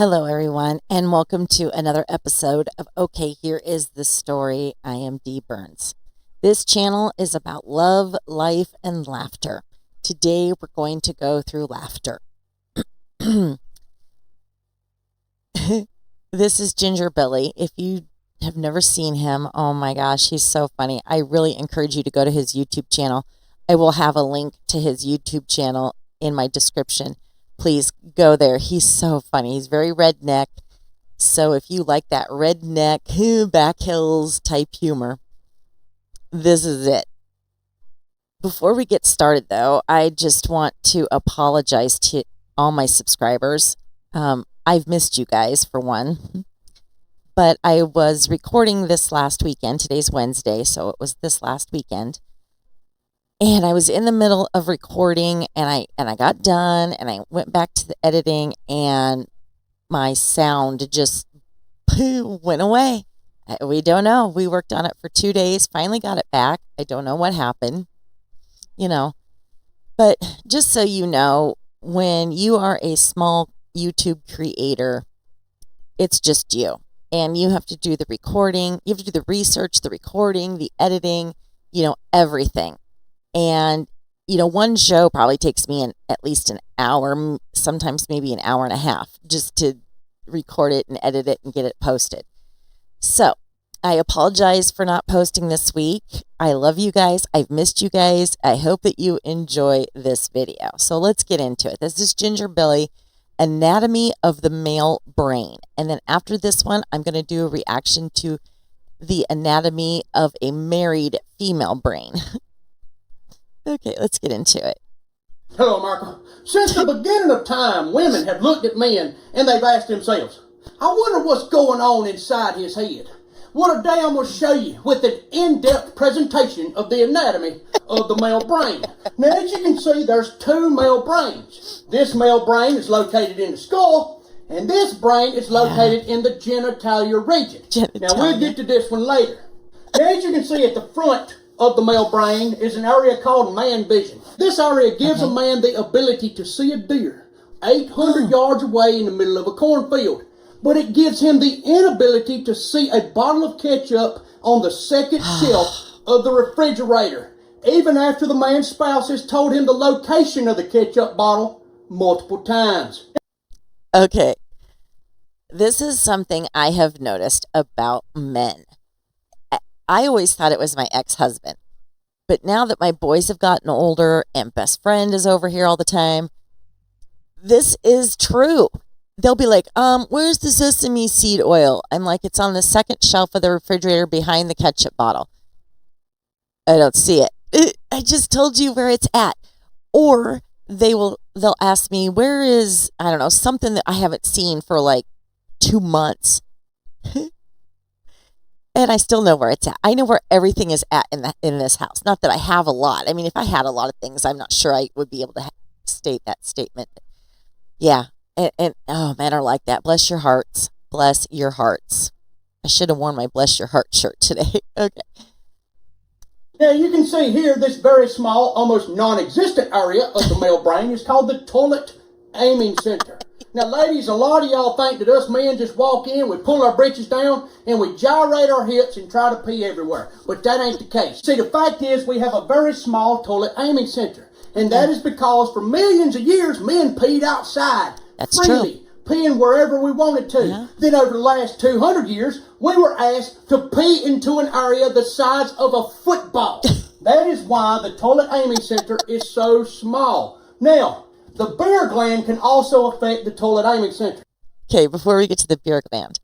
Hello, everyone, and welcome to another episode of Okay, Here is the Story. I am Dee Burns. This channel is about love, life, and laughter. Today, we're going to go through laughter. This is Ginger Billy. If you have never seen him, oh my gosh, he's so funny. I really encourage you to go to his YouTube channel. I will have a link to his YouTube channel in my description. Please go there. He's so funny. He's very redneck. So if you like that redneck, back hills type humor, this is it. Before we get started, though, I just want to apologize to all my subscribers. I've missed you guys, for one. But I was recording this last weekend. Today's Wednesday, so it was this last weekend. And I was in the middle of recording, and I got done, and I went back to the editing, and my sound just went away. We don't know. We worked on it for 2 days, finally got it back. I don't know what happened, But just so you know, when you are a small YouTube creator, it's just you. And you have to do the recording, you have to do the research, the recording, the editing, everything. And, one show probably takes me at least an hour, sometimes maybe an hour and a half, just to record it and edit it and get it posted. So I apologize for not posting this week. I love you guys. I've missed you guys. I hope that you enjoy this video. So let's get into it. This is Ginger Billy, Anatomy of the Male Brain. And then after this one, I'm going to do a reaction to the anatomy of a married female brain. Okay, let's get into it. Hello, America. Since the beginning of time, women have looked at men and they've asked themselves, I wonder what's going on inside his head. Well, today I'm going to show you with an in-depth presentation of the anatomy of the male brain. Now, as you can see, there's two male brains. This male brain is located in the skull, and this brain is located in the genitalia region. Now, we'll get to this one later. Now, as you can see at the front of the male brain is an area called man vision. This area gives a man the ability to see a deer 800 yards away in the middle of a cornfield. But it gives him the inability to see a bottle of ketchup on the second shelf of the refrigerator, even after the man's spouse has told him the location of the ketchup bottle multiple times. Okay, this is something I have noticed about men. I always thought it was my ex-husband, but now that my boys have gotten older and best friend is over here all the time, this is true. They'll be like, where's the sesame seed oil? I'm like, it's on the second shelf of the refrigerator behind the ketchup bottle. I don't see it. I just told you where it's at. Or they'll ask me, where is, I don't know, something that I haven't seen for like 2 months. And I still know where it's at. I know where everything is at in this house. Not that I have a lot. I mean, if I had a lot of things, I'm not sure I would be able to state that statement. Yeah. And oh, men are like that. Bless your hearts. Bless your hearts. I should have worn my Bless Your Heart shirt today. Okay. Now you can see here this very small, almost non-existent area of the male brain is called the toilet aiming center. Now ladies, a lot of y'all think that us men just walk in, we pull our britches down, and we gyrate our hips and try to pee everywhere. But that ain't the case. See, the fact is we have a very small toilet aiming center. And that is because for millions of years, men peed outside. That's freely, true. Peeing wherever we wanted to. Yeah. Then over the last 200 years, we were asked to pee into an area the size of a football. That is why the toilet aiming center is so small. Now, the beer gland can also affect the toilet aiming center. Okay, before we get to the beer gland,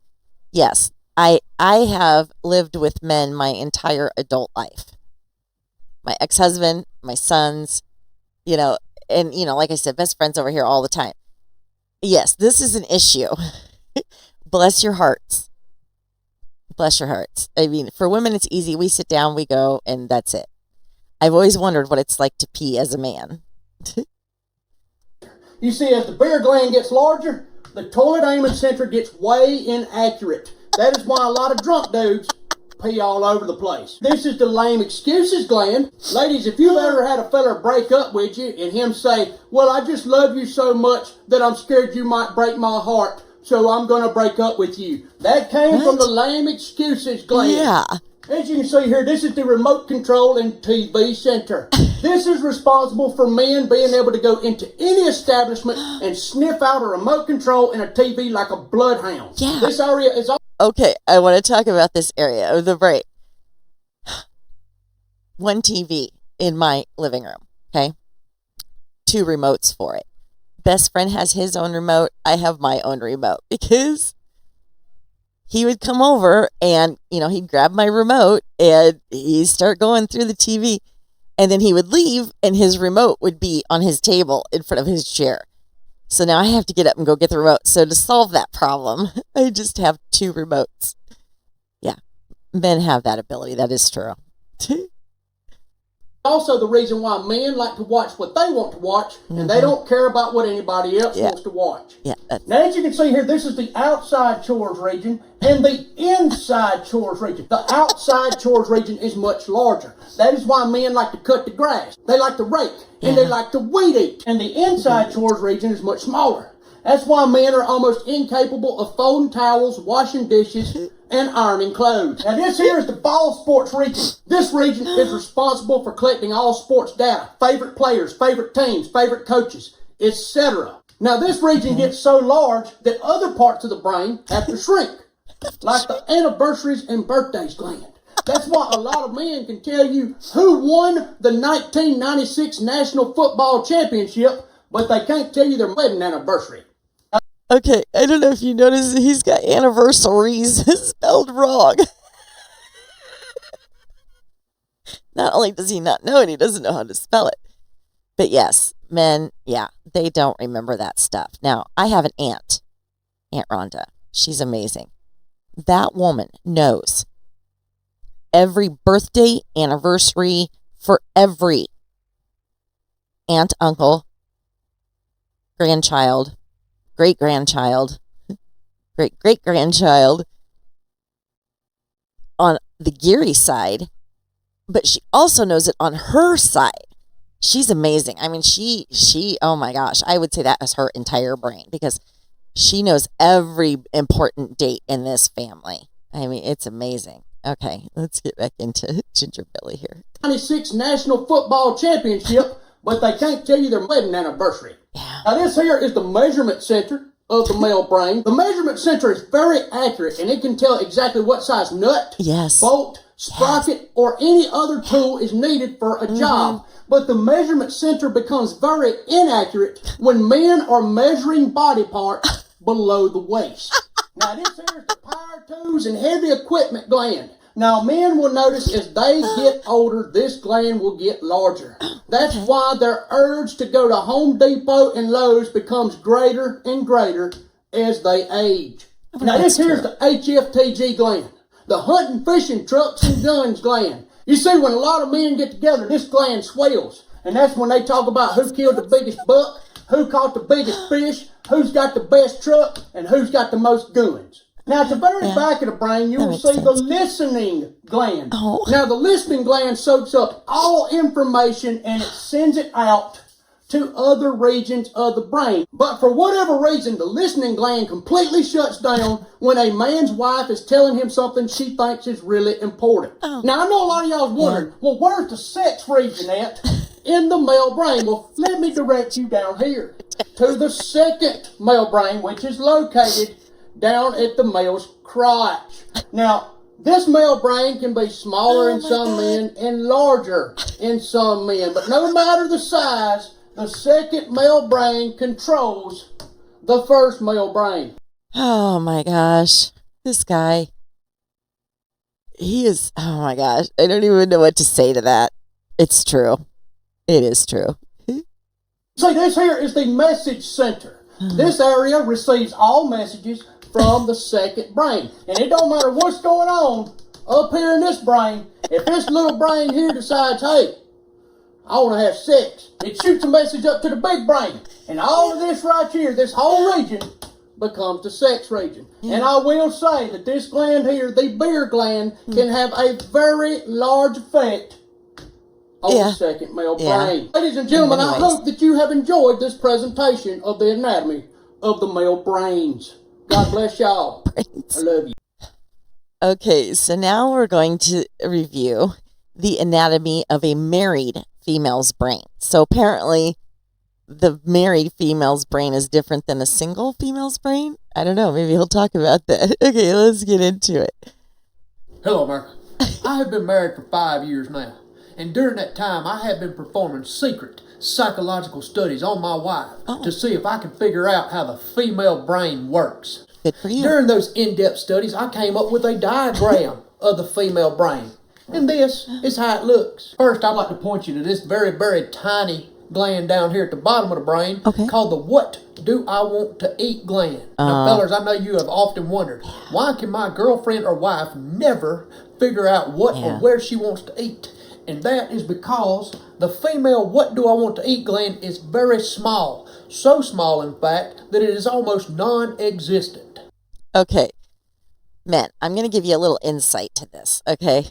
yes, I have lived with men my entire adult life. My ex-husband, my sons, and like I said, best friends over here all the time. Yes, this is an issue. Bless your hearts. Bless your hearts. I mean, for women, it's easy. We sit down, we go, and that's it. I've always wondered what it's like to pee as a man. You see, as the beer gland gets larger, the toilet aiming center gets way inaccurate. That is why a lot of drunk dudes pee all over the place. This is the lame excuses gland. Ladies, if you've ever had a fella break up with you and him say, well, I just love you so much that I'm scared you might break my heart, so I'm going to break up with you. That came from the lame excuses, Glenn. Yeah. As you can see here, this is the remote control and TV center. This is responsible for men being able to go into any establishment and sniff out a remote control and a TV like a bloodhound. Yeah. This area is all... Okay, I want to talk about this area of the brain. One TV in my living room, okay? 2 remotes for it. Best friend has his own remote. I have my own remote because he would come over and, he'd grab my remote and he'd start going through the TV. And then he would leave and his remote would be on his table in front of his chair. So now I have to get up and go get the remote. So to solve that problem, I just have 2 remotes. Yeah, men have that ability. That is true. Also the reason why men like to watch what they want to watch, and they don't care about what anybody else wants to watch. Yeah. Now, as you can see here, this is the outside chores region and the inside chores region. The outside chores region is much larger. That is why men like to cut the grass. They like to rake, and they like to weed eat. And the inside chores region is much smaller. That's why men are almost incapable of folding towels, washing dishes, and ironing clothes. Now this here is the ball sports region. This region is responsible for collecting all sports data, favorite players, favorite teams, favorite coaches, etc. Now this region gets so large that other parts of the brain have to shrink, like the anniversaries and birthdays gland. That's why a lot of men can tell you who won the 1996 National Football Championship, but they can't tell you their wedding anniversary. Okay, I don't know if you noticed he's got anniversaries spelled wrong. Not only does he not know it, he doesn't know how to spell it. But yes, men, they don't remember that stuff. Now, I have an aunt, Aunt Rhonda. She's amazing. That woman knows every birthday, anniversary for every aunt, uncle, grandchild, great-grandchild, great-great-grandchild on the Geary side, but she also knows it on her side. She's amazing. I mean, she, oh my gosh, I would say that is her entire brain because she knows every important date in this family. I mean, it's amazing. Okay, let's get back into Ginger Billy here. 96 National Football Championship, but they can't tell you their wedding anniversary. Yeah. Now this here is the measurement center of the male brain. The measurement center is very accurate and it can tell exactly what size nut, bolt, sprocket, or any other tool is needed for a job. But the measurement center becomes very inaccurate when men are measuring body parts below the waist. Now this here is the power tools and heavy equipment gland. Now, men will notice as they get older, this gland will get larger. That's why their urge to go to Home Depot and Lowe's becomes greater and greater as they age. Now, this here's the HFTG gland, the hunting, fishing, trucks, and guns gland. You see, when a lot of men get together, this gland swells. And that's when they talk about who killed the biggest buck, who caught the biggest fish, who's got the best truck, and who's got the most guns. Now, at the very back of the brain, you will see the listening gland. Now, the listening gland soaks up all information and it sends it out to other regions of the brain. But for whatever reason, the listening gland completely shuts down when a man's wife is telling him something she thinks is really important. Now, I know a lot of y'all wondering, well, where's the sex region at in the male brain? Well, let me direct you down here to the second male brain, which is located down at the male's crotch. Now, this male brain can be smaller in some men and larger in some men. But no matter the size, the second male brain controls the first male brain. Oh my gosh. This guy, he is, oh my gosh. I don't even know what to say to that. It's true. It is true. See, this here is the message center. This area receives all messages from the second brain. And it don't matter what's going on up here in this brain. If this little brain here decides, hey, I want to have sex, it shoots a message up to the big brain. And all of this right here, this whole region, becomes the sex region. And I will say that this gland here, the beer gland, can have a very large effect on the second male brain. Ladies and gentlemen, I hope that you have enjoyed this presentation of the anatomy of the male brains. God bless y'all. I love you. Okay, so now we're going to review the anatomy of a married female's brain. So apparently, the married female's brain is different than a single female's brain. I don't know. Maybe he'll talk about that. Okay, let's get into it. Hello, America. I have been married for 5 years now, and during that time, I have been performing secret psychological studies on my wife to see if I can figure out how the female brain works. Good for you. During those in-depth studies, I came up with a diagram of the female brain, and this is how it looks. First, I'd like to point you to this very, very tiny gland down here at the bottom of the brain called the what do I want to eat gland. Now, fellas, I know you have often wondered, why can my girlfriend or wife never figure out what or where she wants to eat? And that is because the female what do I want to eat gland is very small. So small, in fact, that it is almost non-existent. Okay, men, I'm going to give you a little insight to this, okay?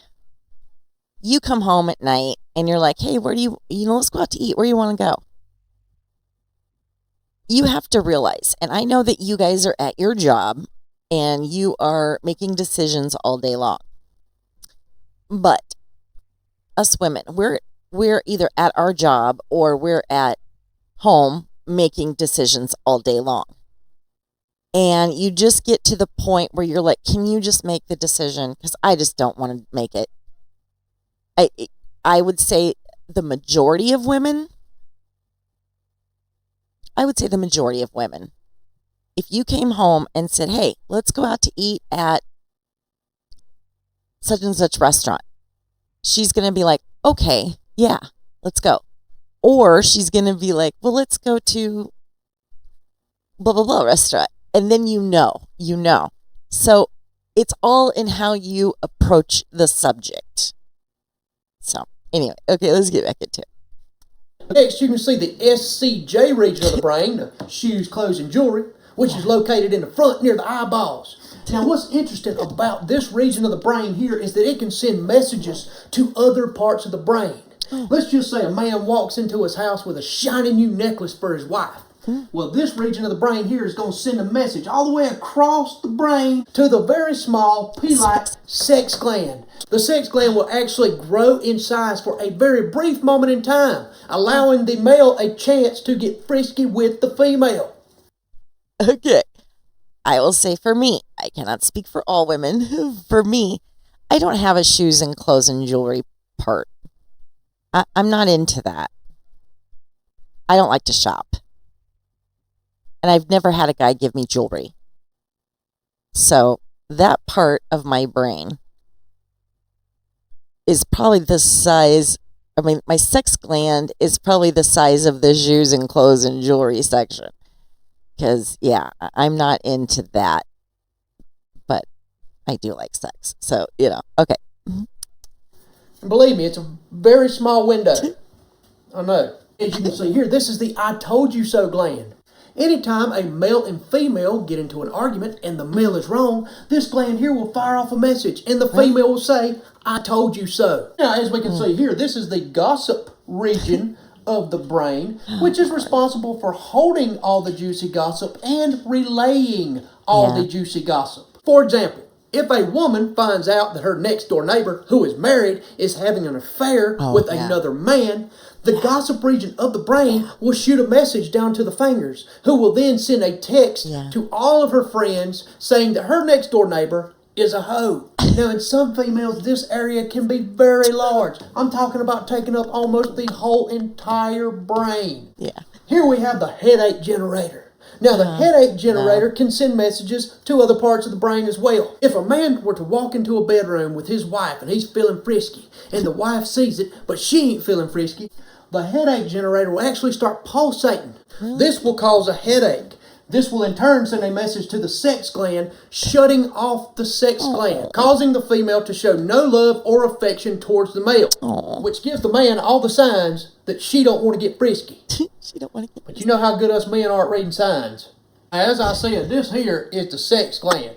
You come home at night and you're like, hey, where do let's go out to eat. Where do you want to go? You have to realize, and I know that you guys are at your job and you are making decisions all day long. But us women, we're either at our job or we're at home making decisions all day long. And you just get to the point where you're like, can you just make the decision? Because I just don't want to make it. I would say the majority of women, if you came home and said, hey, let's go out to eat at such and such restaurant, she's going to be like, okay, yeah, let's go. Or she's going to be like, well, let's go to blah, blah, blah restaurant. And then you know. So it's all in how you approach the subject. So anyway, okay, let's get back into it. Next, you can see the SCJ region of the brain, the shoes, clothes, and jewelry, which is located in the front near the eyeballs. Now, what's interesting about this region of the brain here is that it can send messages to other parts of the brain. Let's just say a man walks into his house with a shiny new necklace for his wife. Well, this region of the brain here is going to send a message all the way across the brain to the very small pea-like sex gland. The sex gland will actually grow in size for a very brief moment in time, allowing the male a chance to get frisky with the female. Okay. I will say for me, I cannot speak for all women. For me, I don't have a shoes and clothes and jewelry part. I'm not into that. I don't like to shop. And I've never had a guy give me jewelry. So that part of my brain is probably the size, my sex gland is probably the size of the shoes and clothes and jewelry section. Because, yeah, I'm not into that. But I do like sex. So, okay. And believe me, it's a very small window. I know. As you can see here, this is the I told you so gland. Anytime a male and female get into an argument and the male is wrong, this gland here will fire off a message and the female will say, I told you so. Now, as we can see here, this is the gossip region of the brain, which is responsible for holding all the juicy gossip and relaying all the juicy gossip. For example, if a woman finds out that her next door neighbor, who is married, is having an affair with another man, the gossip region of the brain will shoot a message down to the fingers, who will then send a text to all of her friends saying that her next door neighbor is a hoe. Now, in some females, this area can be very large. I'm talking about taking up almost the whole entire brain. Yeah. Here we have the headache generator. Now, the headache generator can send messages to other parts of the brain as well. If a man were to walk into a bedroom with his wife and he's feeling frisky, and the wife sees it, but she ain't feeling frisky, the headache generator will actually start pulsating. This will cause a headache. This will in turn send a message to the sex gland, shutting off the sex gland, causing the female to show no love or affection towards the male, which gives the man all the signs that she don't want to get frisky. She don't want to get But you know how good us men are at reading signs. As I said, this here is the sex gland.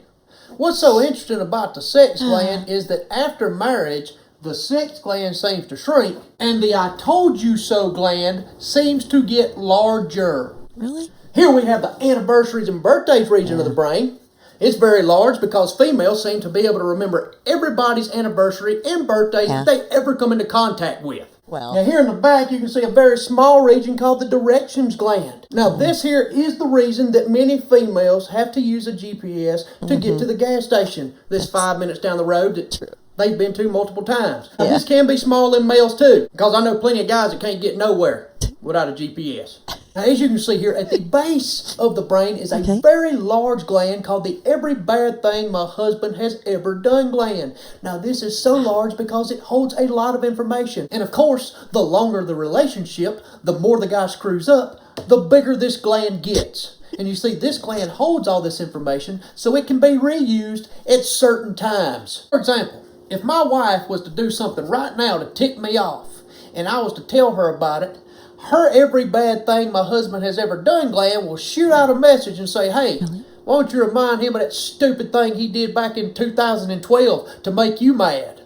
What's so interesting about the sex gland is that after marriage, the sex gland seems to shrink, and the I told you so gland seems to get larger. Really? Here we have the anniversaries and birthdays region of the brain. It's very large because females seem to be able to remember everybody's anniversary and birthdays that they ever come into contact with. Well, now here in the back you can see a very small region called the directions gland. Now this here is the reason that many females have to use a GPS to get to the gas station this 5 minutes down the road that they've been to multiple times. Now this can be small in males too, because I know plenty of guys that can't get nowhere without a GPS. Now, as you can see here, at the base of the brain is a very large gland called the every bad thing my husband has ever done gland. Now, this is so large because it holds a lot of information. And of course, the longer the relationship, the more the guy screws up, the bigger this gland gets. And you see, this gland holds all this information so it can be reused at certain times. For example, if my wife was to do something right now to tick me off, and I was to tell her about it, her every bad thing my husband has ever done gland will shoot out a message and say, hey, why don't you remind him of that stupid thing he did back in 2012 to make you mad?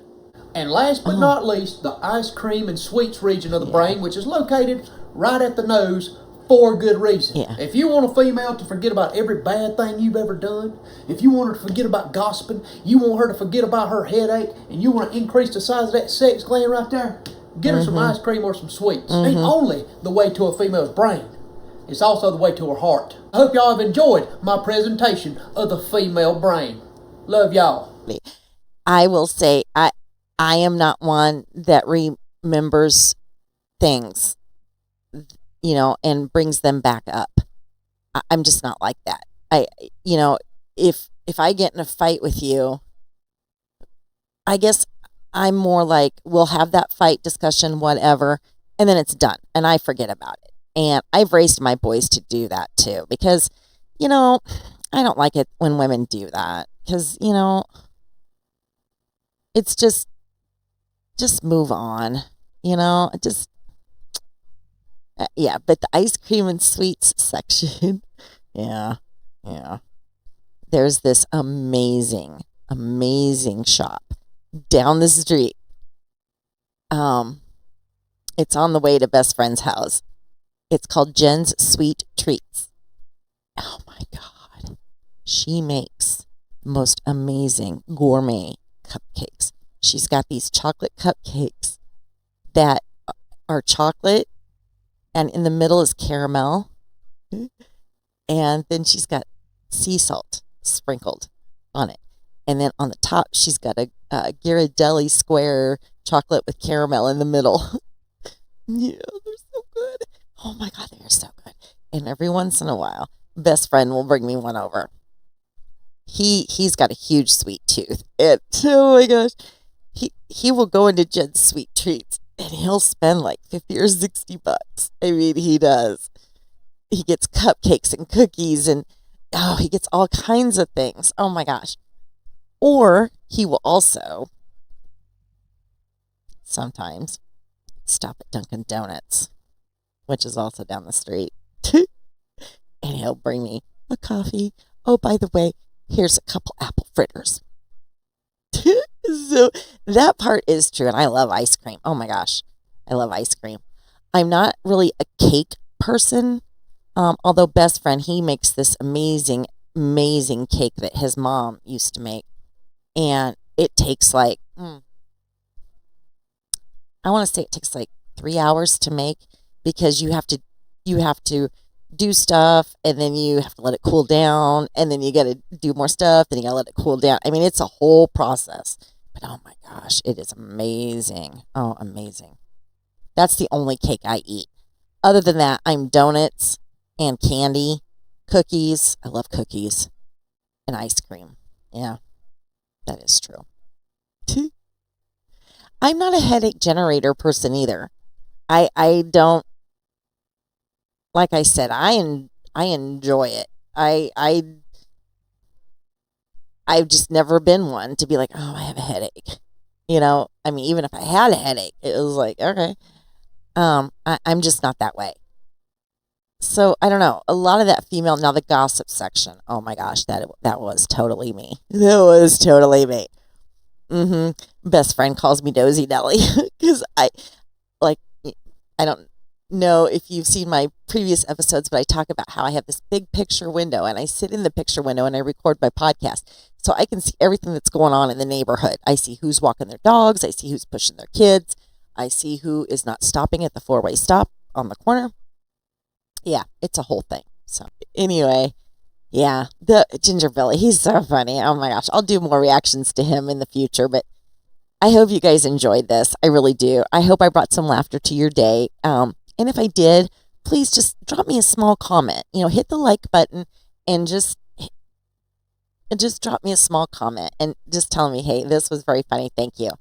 And last but not least, the ice cream and sweets region of the brain, which is located right at the nose for a good reason. If you want a female to forget about every bad thing you've ever done, if you want her to forget about gossiping, you want her to forget about her headache, and you want to increase the size of that sex gland right there, get her some ice cream or some sweets. Ain't only the way to a female's brain, it's also the way to her heart. I hope y'all have enjoyed my presentation of the female brain. Love y'all. I will say, I am not one that remembers things, and brings them back up. I'm just not like that. If I get in a fight with you, I guess I'm more like, we'll have that fight discussion, whatever, and then it's done, and I forget about it. And I've raised my boys to do that too, because, I don't like it when women do that, because, it's just move on, but the ice cream and sweets section, there's this amazing shop down the street. It's on the way to best friend's house. It's called Jen's Sweet Treats. Oh my God. She makes the most amazing gourmet cupcakes. She's got these chocolate cupcakes that are chocolate, and in the middle is caramel. And then she's got sea salt sprinkled on it. And then on the top, she's got a Ghirardelli square chocolate with caramel in the middle. Yeah, they're so good. Oh my God, they are so good. And every once in a while, best friend will bring me one over. He's got a huge sweet tooth. And oh my gosh, he will go into Jen's Sweet Treats and he'll spend like $50 or $60. I mean, he does. He gets cupcakes and cookies and he gets all kinds of things. Oh my gosh. Or he will also sometimes stop at Dunkin' Donuts, which is also down the street. And he'll bring me a coffee. Oh, by the way, here's a couple apple fritters. So that part is true. And I love ice cream. Oh my gosh. I love ice cream. I'm not really a cake person. Although best friend, he makes this amazing cake that his mom used to make. And it takes like, I want to say it takes like 3 hours to make, because you have to do stuff, and then you have to let it cool down, and then you got to do more stuff, then you got to let it cool down. I mean, it's a whole process, but oh my gosh, it is amazing. Oh, amazing. That's the only cake I eat. Other than that, I'm donuts and candy, cookies. I love cookies and ice cream. Yeah, that is true. I'm not a headache generator person either. I don't, like I said, I enjoy it. I've just never been one to be like, oh, I have a headache. I mean, even if I had a headache, it was like, okay. I'm just not that way. So I don't know. A lot of that female, now the gossip section. Oh my gosh, that was totally me. That was totally me. Best friend calls me Dozy Nelly because I don't know if you've seen my previous episodes, but I talk about how I have this big picture window and I sit in the picture window and I record my podcast. So I can see everything that's going on in the neighborhood. I see who's walking their dogs. I see who's pushing their kids. I see who is not stopping at the 4-way stop on the corner. Yeah, it's a whole thing. So anyway, yeah, the Ginger Billy, he's so funny. Oh my gosh, I'll do more reactions to him in the future, but I hope you guys enjoyed this. I really do. I hope I brought some laughter to your day. And if I did, please just drop me a small comment. Hit the like button and just drop me a small comment and just tell me, hey, this was very funny. Thank you.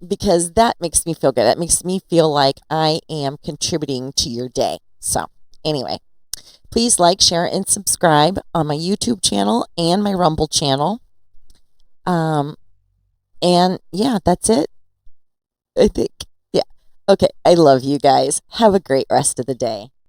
Because that makes me feel good. That makes me feel like I am contributing to your day. So anyway, please like, share, and subscribe on my YouTube channel and my Rumble channel. And yeah, that's it. I think. Yeah. Okay. I love you guys. Have a great rest of the day.